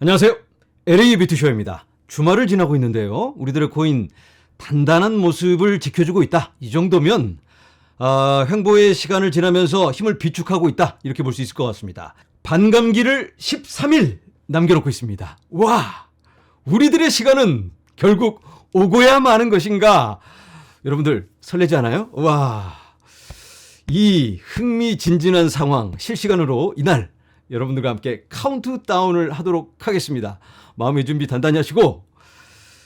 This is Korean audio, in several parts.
안녕하세요. LA 비트쇼입니다. 주말을 지나고 있는데요. 우리들의 코인 단단한 모습을 지켜주고 있다. 이 정도면 횡보의 시간을 지나면서 힘을 비축하고 있다. 이렇게 볼 수 있을 것 같습니다. 반감기를 13일 남겨놓고 있습니다. 와, 우리들의 시간은 결국 오고야 마는 것인가? 여러분들 설레지 않아요? 와, 이 흥미진진한 상황 실시간으로 이날 여러분들과 함께 카운트다운을 하도록 하겠습니다. 마음의 준비 단단히 하시고,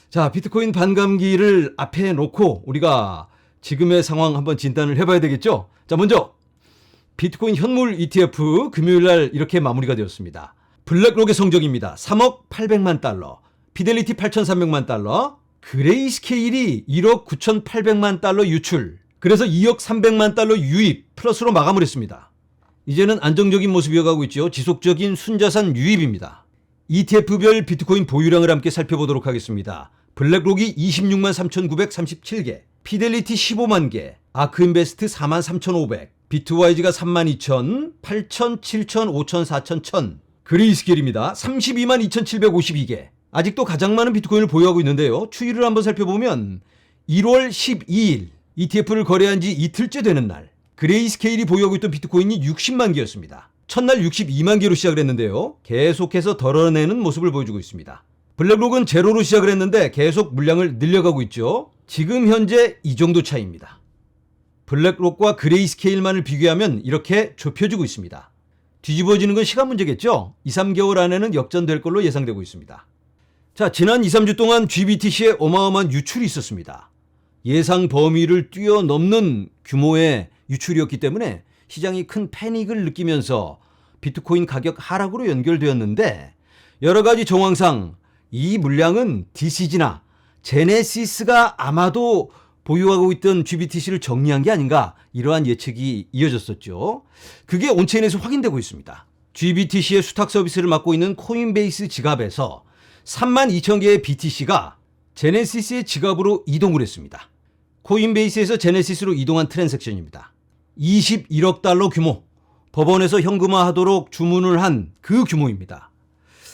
자, 비트코인 반감기를 앞에 놓고 우리가 지금의 상황 한번 진단을 해봐야 되겠죠? 자, 먼저 비트코인 현물 ETF 금요일날 이렇게 마무리가 되었습니다. 블랙록의 성적입니다. 3억 800만 달러, 피델리티 8,300만 달러, 그레이스케일이 1억 9,800만 달러 유출, 그래서 2억 300만 달러 유입 플러스로 마감을 했습니다. 이제는 안정적인 모습 이어가고 있죠. 지속적인 순자산 유입입니다. ETF별 비트코인 보유량을 함께 살펴보도록 하겠습니다. 블랙록이 26만 3,937개, 피델리티 15만 개, 아크인베스트 4만 3,500, 비트와이즈가 3만 2천, 8천, 7천, 5천, 4천, 1천, 그레이스케일입니다. 32만 2,752개. 아직도 가장 많은 비트코인을 보유하고 있는데요. 추이를 한번 살펴보면 1월 12일 ETF를 거래한 지 이틀째 되는 날 그레이스케일이 보유하고 있던 비트코인이 60만 개였습니다. 첫날 62만 개로 시작을 했는데요. 계속해서 덜어내는 모습을 보여주고 있습니다. 블랙록은 제로로 시작을 했는데 계속 물량을 늘려가고 있죠. 지금 현재 이 정도 차이입니다. 블랙록과 그레이스케일만을 비교하면 이렇게 좁혀지고 있습니다. 뒤집어지는 건 시간 문제겠죠? 2, 3개월 안에는 역전될 걸로 예상되고 있습니다. 자, 지난 2, 3주 동안 GBTC에 어마어마한 유출이 있었습니다. 예상 범위를 뛰어넘는 규모의 유출이었기 때문에 시장이 큰 패닉을 느끼면서 비트코인 가격 하락으로 연결되었는데, 여러 가지 정황상 이 물량은 DCG나 제네시스가 아마도 보유하고 있던 GBTC를 정리한 게 아닌가, 이러한 예측이 이어졌었죠. 그게 온체인에서 확인되고 있습니다. GBTC의 수탁 서비스를 맡고 있는 코인베이스 지갑에서 32,000개의 BTC가 제네시스의 지갑으로 이동을 했습니다. 코인베이스에서 제네시스로 이동한 트랜잭션입니다. 21억 달러 규모, 법원에서 현금화하도록 주문을 한 그 규모입니다.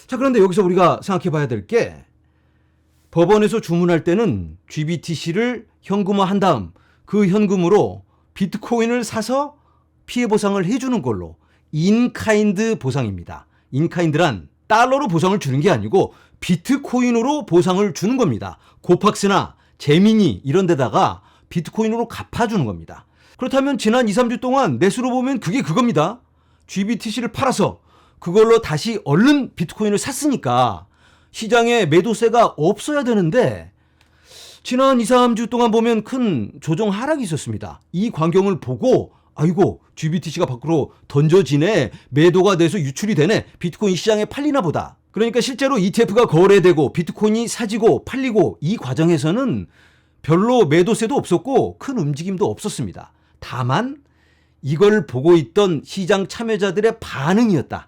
자, 그런데 여기서 우리가 생각해 봐야 될 게, 법원에서 주문할 때는 GBTC를 현금화한 다음 그 현금으로 비트코인을 사서 피해 보상을 해주는 걸로, 인카인드 보상입니다. 인카인드란 달러로 보상을 주는 게 아니고 비트코인으로 보상을 주는 겁니다. 고팍스나 제미니 이런 데다가 비트코인으로 갚아주는 겁니다. 그렇다면 지난 2, 3주 동안 내수로 보면 그게 그겁니다. GBTC를 팔아서 그걸로 다시 얼른 비트코인을 샀으니까 시장에 매도세가 없어야 되는데, 지난 2, 3주 동안 보면 큰 조정 하락이 있었습니다. 이 광경을 보고 아이고, GBTC가 밖으로 던져지네, 매도가 돼서 유출이 되네, 비트코인 시장에 팔리나 보다. 그러니까 실제로 ETF가 거래되고 비트코인이 사지고 팔리고 이 과정에서는 별로 매도세도 없었고 큰 움직임도 없었습니다. 다만 이걸 보고 있던 시장 참여자들의 반응이었다.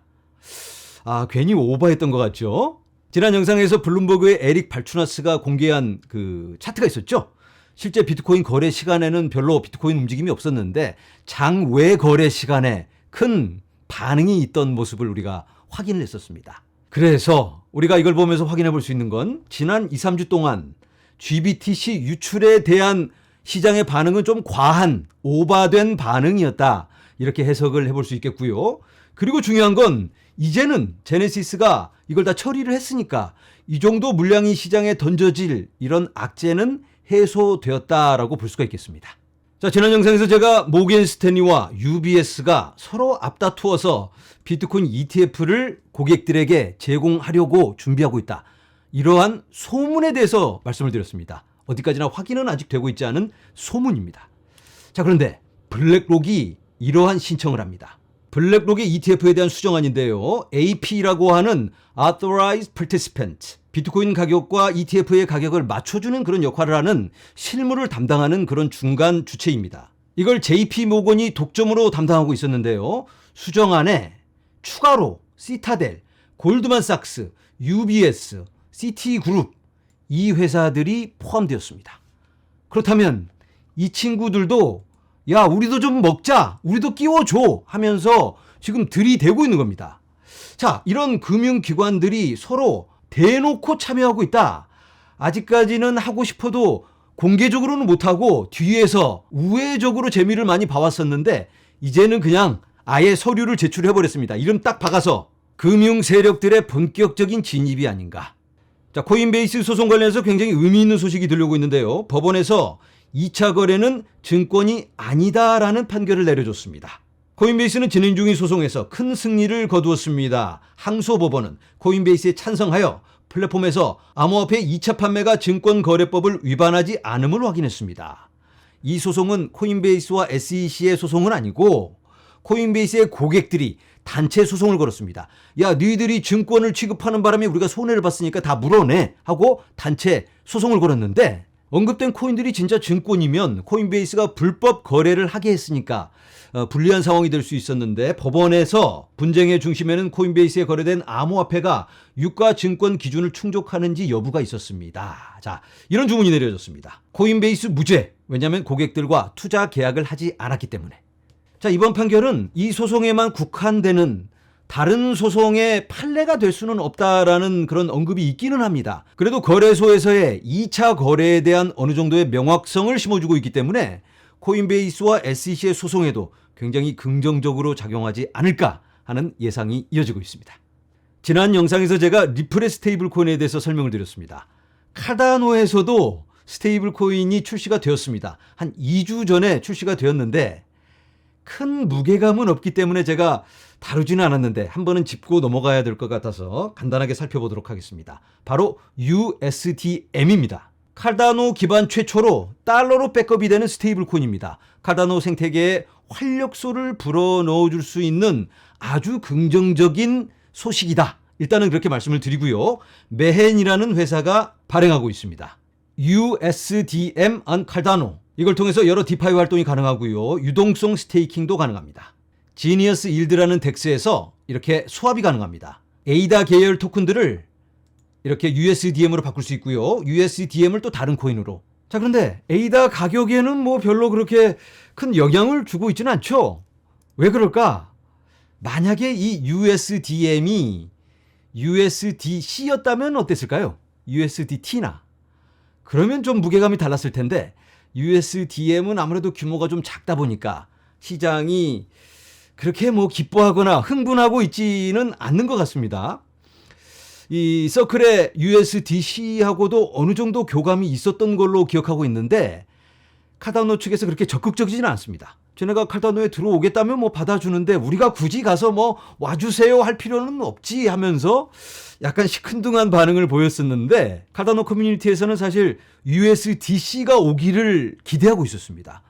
괜히 오버했던 것 같죠? 지난 영상에서 블룸버그의 에릭 발추나스가 공개한 그 차트가 있었죠? 실제 비트코인 거래 시간에는 별로 비트코인 움직임이 없었는데 장외 거래 시간에 큰 반응이 있던 모습을 우리가 확인을 했었습니다. 그래서 우리가 이걸 보면서 확인해 볼 수 있는 건, 지난 2, 3주 동안 GBTC 유출에 대한 시장의 반응은 좀 과한, 오바된 반응이었다, 이렇게 해석을 해볼 수 있겠고요. 그리고 중요한 건 이제는 제네시스가 이걸 다 처리를 했으니까 이 정도 물량이 시장에 던져질 이런 악재는 해소되었다라고 볼 수가 있겠습니다. 자, 지난 영상에서 제가 모겐 스탠리와 UBS가 서로 앞다투어서 비트코인 ETF를 고객들에게 제공하려고 준비하고 있다, 이러한 소문에 대해서 말씀을 드렸습니다. 어디까지나 확인은 아직 되고 있지 않은 소문입니다. 자, 그런데 블랙록이 이러한 신청을 합니다. 블랙록의 ETF에 대한 수정안인데요. AP라고 하는 Authorized Participant, 비트코인 가격과 ETF의 가격을 맞춰주는 그런 역할을 하는, 실무를 담당하는 그런 중간 주체입니다. 이걸 JP 모건이 독점으로 담당하고 있었는데요. 수정안에 추가로 시타델, 골드만삭스, UBS, 시티그룹, 이 회사들이 포함되었습니다. 그렇다면 이 친구들도 야, 우리도 좀 먹자, 우리도 끼워줘 하면서 지금 들이대고 있는 겁니다. 자, 이런 금융기관들이 서로 대놓고 참여하고 있다. 아직까지는 하고 싶어도 공개적으로는 못하고 뒤에서 우회적으로 재미를 많이 봐왔었는데 이제는 그냥 아예 서류를 제출해버렸습니다. 이름 딱 박아서 금융 세력들의 본격적인 진입이 아닌가. 자, 코인베이스 소송 관련해서 굉장히 의미 있는 소식이 들려오고 있는데요. 법원에서 2차 거래는 증권이 아니다라는 판결을 내려줬습니다. 코인베이스는 진행 중인 소송에서 큰 승리를 거두었습니다. 항소법원은 코인베이스에 찬성하여 플랫폼에서 암호화폐 2차 판매가 증권거래법을 위반하지 않음을 확인했습니다. 이 소송은 코인베이스와 SEC의 소송은 아니고 코인베이스의 고객들이 단체 소송을 걸었습니다. 야, 너희들이 증권을 취급하는 바람에 우리가 손해를 봤으니까 다 물어내 하고 단체 소송을 걸었는데 언급된 코인들이 진짜 증권이면 코인베이스가 불법 거래를 하게 했으니까 불리한 상황이 될 수 있었는데 법원에서 분쟁의 중심에는 코인베이스에 거래된 암호화폐가 유가 증권 기준을 충족하는지 여부가 있었습니다. 자, 이런 주문이 내려졌습니다. 코인베이스 무죄. 왜냐하면 고객들과 투자 계약을 하지 않았기 때문에. 자, 이번 판결은 이 소송에만 국한되는 다른 소송의 판례가 될 수는 없다라는 그런 언급이 있기는 합니다. 그래도 거래소에서의 2차 거래에 대한 어느 정도의 명확성을 심어주고 있기 때문에 코인베이스와 SEC의 소송에도 굉장히 긍정적으로 작용하지 않을까 하는 예상이 이어지고 있습니다. 지난 영상에서 제가 리플의 스테이블 코인에 대해서 설명을 드렸습니다. 카다노에서도 스테이블 코인이 출시가 되었습니다. 한 2주 전에 출시가 되었는데 큰 무게감은 없기 때문에 제가 다루지는 않았는데 한 번은 짚고 넘어가야 될 것 같아서 간단하게 살펴보도록 하겠습니다. 바로 USDM입니다. 카다노 기반 최초로 달러로 백업이 되는 스테이블 코인입니다. 카다노 생태계에 활력소를 불어넣어줄 수 있는 아주 긍정적인 소식이다. 일단은 그렇게 말씀을 드리고요. 메헨이라는 회사가 발행하고 있습니다. USDM on Cardano. 이걸 통해서 여러 디파이 활동이 가능하고요. 유동성 스테이킹도 가능합니다. 지니어스 일드라는 덱스에서 이렇게 스왑이 가능합니다. 에이다 계열 토큰들을 이렇게 USDM으로 바꿀 수 있고요. USDM을 또 다른 코인으로. 자, 그런데 에이다 가격에는 뭐 별로 그렇게 큰 영향을 주고 있지는 않죠. 왜 그럴까? 만약에 이 USDM이 USDC였다면 어땠을까요? USDT나. 그러면 좀 무게감이 달랐을 텐데 USDM은 아무래도 규모가 좀 작다 보니까 시장이 그렇게 뭐 기뻐하거나 흥분하고 있지는 않는 것 같습니다. 이 서클의 USDC하고도 어느 정도 교감이 있었던 걸로 기억하고 있는데 카다노 측에서 그렇게 적극적이지는 않습니다. 쟤네가 카다노에 들어오겠다면 뭐 받아주는데 우리가 굳이 가서 뭐 와주세요 할 필요는 없지 하면서 약간 시큰둥한 반응을 보였었는데 카다노 커뮤니티에서는 사실 USDC가 오기를 기대하고 있었습니다.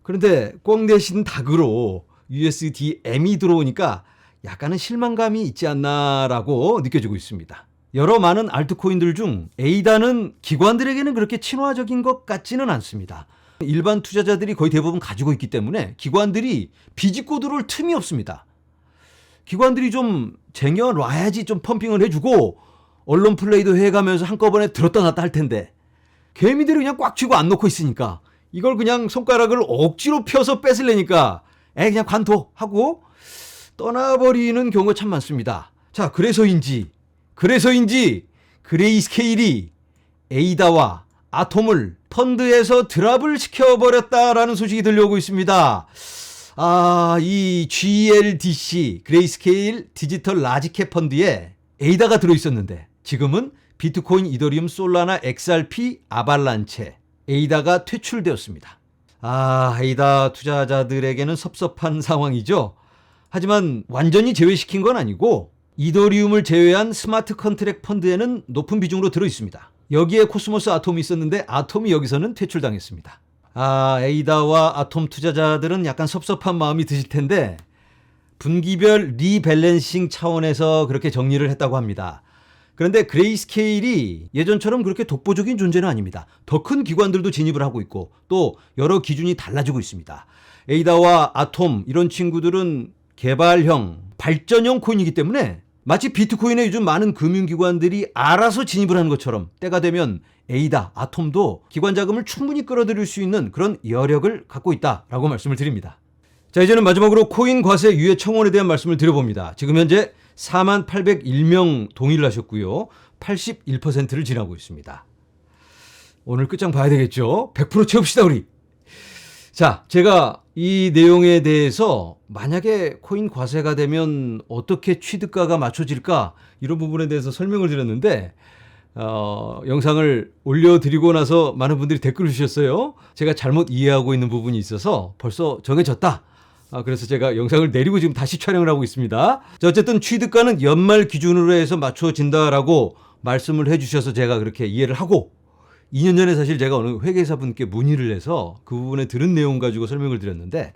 그런데 꽝 대신 닭으로 USDM이 들어오니까 약간은 실망감이 있지 않나라고 느껴지고 있습니다. 여러 많은 알트코인들 중 에이다는 기관들에게는 그렇게 친화적인 것 같지는 않습니다. 일반 투자자들이 거의 대부분 가지고 있기 때문에 기관들이 비집고 들어올 틈이 없습니다. 기관들이 좀 쟁여놔야지 좀 펌핑을 해주고 언론 플레이도 해가면서 한꺼번에 들었다 놨다 할 텐데 개미들이 그냥 꽉 쥐고 안 놓고 있으니까 이걸 그냥 손가락을 억지로 펴서 뺏으려니까 그냥 관둬하고 떠나버리는 경우가 참 많습니다. 자, 그래서인지 그레이스케일이 에이다와 아톰을 펀드에서 드랍을 시켜버렸다라는 소식이 들려오고 있습니다. 이 GLDC, 그레이스케일 디지털 라지캡 펀드에 에이다가 들어있었는데 지금은 비트코인, 이더리움, 솔라나, XRP, 아발란체, 에이다가 퇴출되었습니다. 에이다 투자자들에게는 섭섭한 상황이죠. 하지만 완전히 제외시킨 건 아니고 이더리움을 제외한 스마트 컨트랙 펀드에는 높은 비중으로 들어있습니다. 여기에 코스모스 아톰이 있었는데 아톰이 여기서는 퇴출당했습니다. 에이다와 아톰 투자자들은 약간 섭섭한 마음이 드실 텐데 분기별 리밸런싱 차원에서 그렇게 정리를 했다고 합니다. 그런데 그레이스케일이 예전처럼 그렇게 독보적인 존재는 아닙니다. 더 큰 기관들도 진입을 하고 있고 또 여러 기준이 달라지고 있습니다. 에이다와 아톰 이런 친구들은 개발형, 발전형 코인이기 때문에 마치 비트코인에 요즘 많은 금융기관들이 알아서 진입을 하는 것처럼 때가 되면 에이다, 아톰도 기관 자금을 충분히 끌어들일 수 있는 그런 여력을 갖고 있다라고 말씀을 드립니다. 자, 이제는 마지막으로 코인 과세 유예 청원에 대한 말씀을 드려봅니다. 지금 현재 4801명 동의를 하셨고요. 81%를 지나고 있습니다. 오늘 끝장 봐야 되겠죠? 100% 채웁시다 우리. 자, 제가 이 내용에 대해서 만약에 코인 과세가 되면 어떻게 취득가가 맞춰질까 이런 부분에 대해서 설명을 드렸는데 영상을 올려드리고 나서 많은 분들이 댓글을 주셨어요. 제가 잘못 이해하고 있는 부분이 있어서 벌써 정해졌다. 그래서 제가 영상을 내리고 지금 다시 촬영을 하고 있습니다. 자, 어쨌든 취득가는 연말 기준으로 해서 맞춰진다라고 말씀을 해주셔서 제가 그렇게 이해를 하고 2년 전에 사실 제가 어느 회계사분께 문의를 해서 그 부분에 들은 내용 가지고 설명을 드렸는데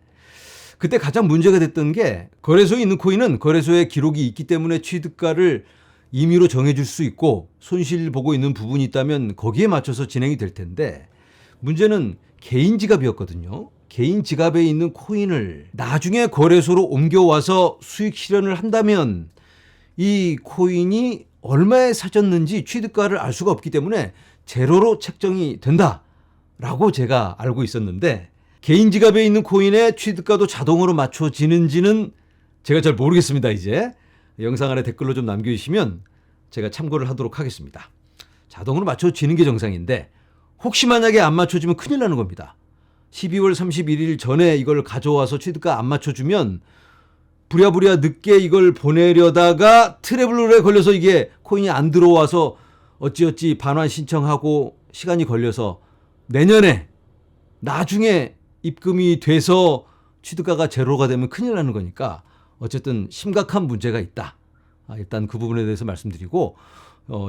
그때 가장 문제가 됐던 게 거래소에 있는 코인은 거래소에 기록이 있기 때문에 취득가를 임의로 정해줄 수 있고 손실 보고 있는 부분이 있다면 거기에 맞춰서 진행이 될 텐데 문제는 개인 지갑이었거든요. 개인 지갑에 있는 코인을 나중에 거래소로 옮겨와서 수익 실현을 한다면 이 코인이 얼마에 사졌는지 취득가를 알 수가 없기 때문에 제로로 책정이 된다라고 제가 알고 있었는데 개인 지갑에 있는 코인의 취득가도 자동으로 맞춰지는지는 제가 잘 모르겠습니다. 이제 영상 아래 댓글로 좀 남겨주시면 제가 참고를 하도록 하겠습니다. 자동으로 맞춰지는 게 정상인데 혹시 만약에 안 맞춰주면 큰일 나는 겁니다. 12월 31일 전에 이걸 가져와서 취득가 안 맞춰주면 부랴부랴 늦게 이걸 보내려다가 트래블러에 걸려서 이게 코인이 안 들어와서 어찌어찌 반환 신청하고 시간이 걸려서 내년에 나중에 입금이 돼서 취득가가 제로가 되면 큰일 나는 거니까 어쨌든 심각한 문제가 있다. 일단 그 부분에 대해서 말씀드리고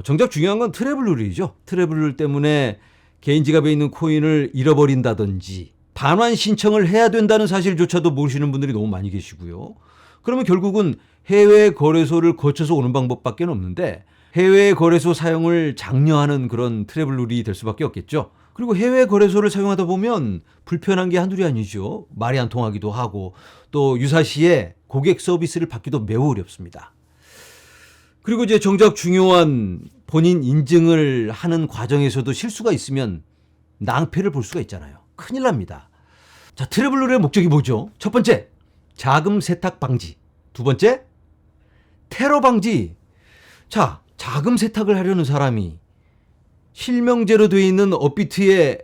정작 중요한 건 트래블룰이죠. 트래블룰 때문에 개인 지갑에 있는 코인을 잃어버린다든지 반환 신청을 해야 된다는 사실조차도 모르시는 분들이 너무 많이 계시고요. 그러면 결국은 해외 거래소를 거쳐서 오는 방법밖에 없는데 해외 거래소 사용을 장려하는 그런 트래블룰이 될 수밖에 없겠죠. 그리고 해외 거래소를 사용하다 보면 불편한 게 한둘이 아니죠. 말이 안 통하기도 하고 또 유사시에 고객 서비스를 받기도 매우 어렵습니다. 그리고 이제 정작 중요한 본인 인증을 하는 과정에서도 실수가 있으면 낭패를 볼 수가 있잖아요. 큰일 납니다. 자, 트래블룰의 목적이 뭐죠? 첫 번째, 자금 세탁 방지. 두 번째, 테러 방지. 자, 자금 세탁을 하려는 사람이 실명제로 되어 있는 업비트에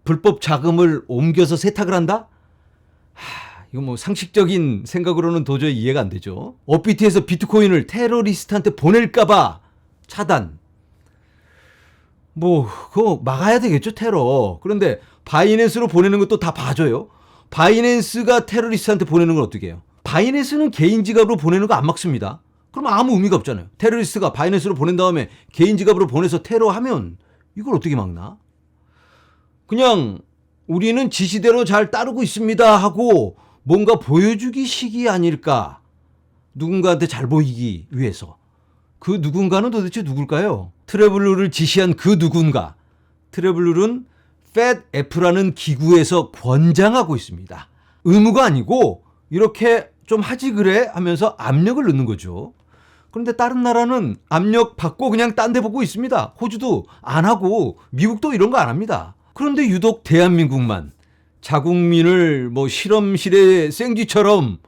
불법 자금을 옮겨서 세탁을 한다? 이거 뭐 상식적인 생각으로는 도저히 이해가 안 되죠. 업비트에서 비트코인을 테러리스트한테 보낼까봐 차단. 그거 막아야 되겠죠, 테러. 그런데 바이낸스로 보내는 것도 다 봐줘요. 바이낸스가 테러리스트한테 보내는 건 어떻게 해요? 바이낸스는 개인 지갑으로 보내는 거 안 막습니다. 그럼 아무 의미가 없잖아요. 테러리스트가 바이낸스로 보낸 다음에 개인 지갑으로 보내서 테러하면 이걸 어떻게 막나? 그냥 우리는 지시대로 잘 따르고 있습니다 하고 뭔가 보여주기 식이 아닐까. 누군가한테 잘 보이기 위해서. 그 누군가는 도대체 누굴까요? 트래블룰을 지시한 그 누군가. 트래블룰은 FedF라는 기구에서 권장하고 있습니다. 의무가 아니고 이렇게 좀 하지 그래 하면서 압력을 넣는 거죠. 그런데 다른 나라는 압력 받고 그냥 딴 데 보고 있습니다. 호주도 안 하고 미국도 이런 거 안 합니다. 그런데 유독 대한민국만 자국민을 실험실의 생쥐처럼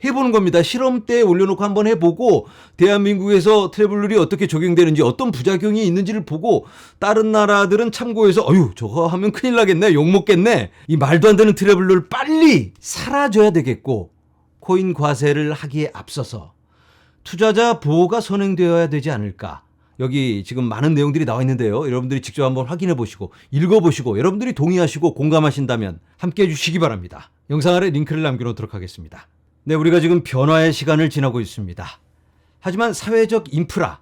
해보는 겁니다. 실험대에 올려놓고 한번 해보고 대한민국에서 트래블룰이 어떻게 적용되는지 어떤 부작용이 있는지를 보고 다른 나라들은 참고해서 저거 하면 큰일 나겠네, 욕먹겠네. 이 말도 안 되는 트래블룰 빨리 사라져야 되겠고 코인 과세를 하기에 앞서서 투자자 보호가 선행되어야 되지 않을까. 여기 지금 많은 내용들이 나와 있는데요. 여러분들이 직접 한번 확인해 보시고 읽어보시고 여러분들이 동의하시고 공감하신다면 함께 해주시기 바랍니다. 영상 아래 링크를 남겨놓도록 하겠습니다. 네, 우리가 지금 변화의 시간을 지나고 있습니다. 하지만 사회적 인프라,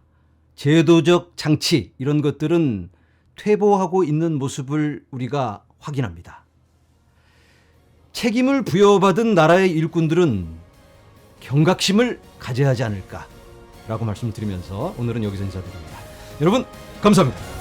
제도적 장치 이런 것들은 퇴보하고 있는 모습을 우리가 확인합니다. 책임을 부여받은 나라의 일꾼들은 경각심을 가져야 하지 않을까라고 말씀드리면서 오늘은 여기서 인사드립니다. 여러분 감사합니다.